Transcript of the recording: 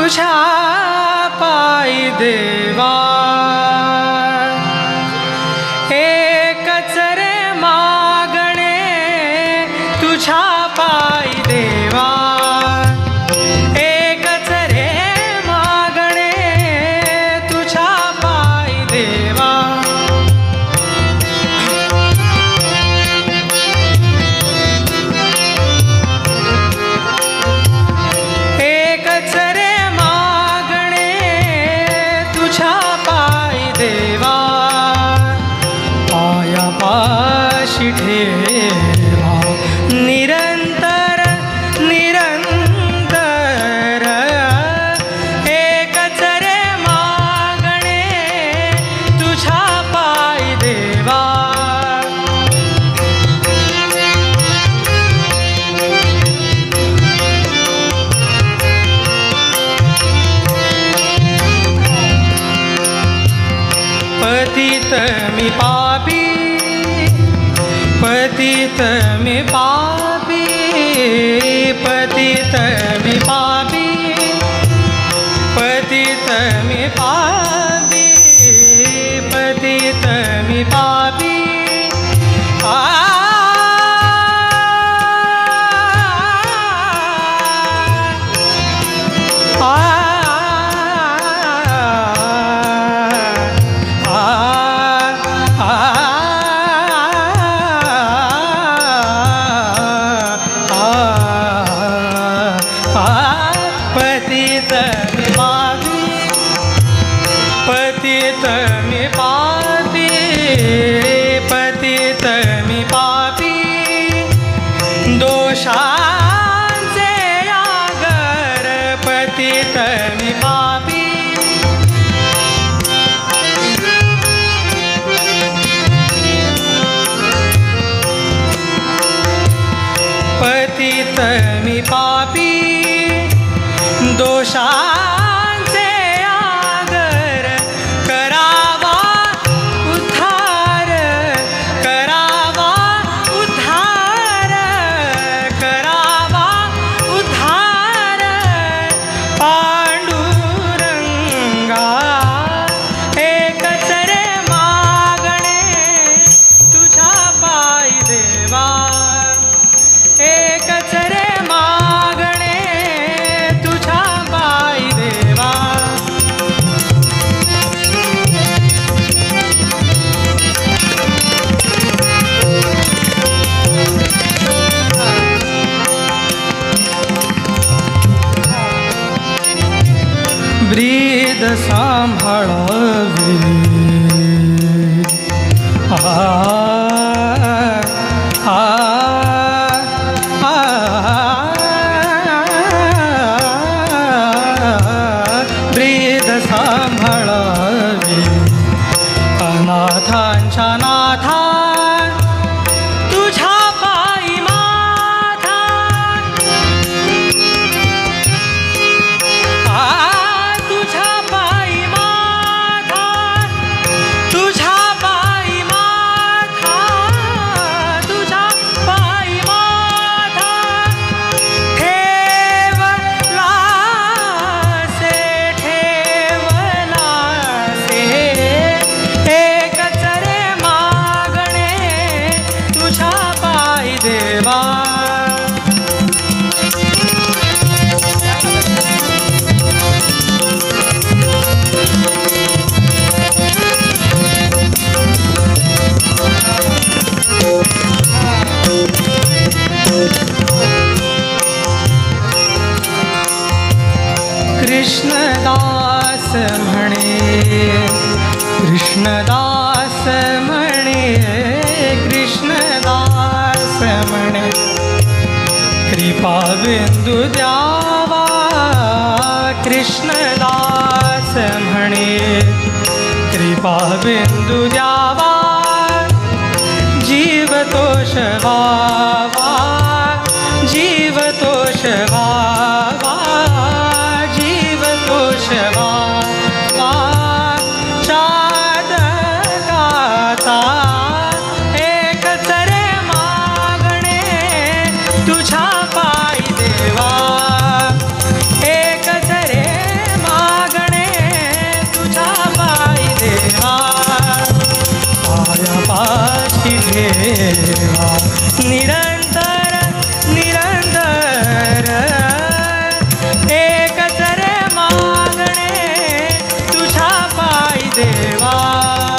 तुझ्या पायी देवा एकच रे मागणे तुझ्या पायी देवा एकच रे मागणे तुझ्या पायी देवा एकच रे मागणे तुझ्या पायी देवा पायापाशी ठेवा निरंतर निरंतर एकच रे मागणे तुझ्या पायी देवा पतित मी पापी पतित मी पापी पतित मी पापी पतित मी पापी पतित मी पापी पतित मी पापी पतित मी पापी पतित मी पापी दोषांचे आगर पतित मी पापी पतित मी पापी दोषांचे आगर करावा उद्धार करावा उद्धार करावा उद्धार पांडुरंगा एकच रे मागणे तुझ्या पायी देवा एकच रे मागणे तुझ्या पायी देवा ब्रीद सांभाळावी ब्रीद सांभाळावी अनाथांच्या नाथा तुझ्या पायी माथा तुझ्या पायी माथा तुझ्या पायी माथा तुझ्या पायी माथा ठेवलासे ठेवलासे एकच रे मागणे तुझ्या पायी देवा कृष्णदास म्हणे कृष्णदास म्हणे कृष्णदास म्हणे कृपा बिंदू द्यावा कृष्णदास म्हणे कृपा बिंदू द्यावा जीव तोष व्हावा जीव तोष व्हावा जीव तोष व्हावा चादकाचा एकच रे मागणे तुझ्या पायी देवा एकच रे व्हावा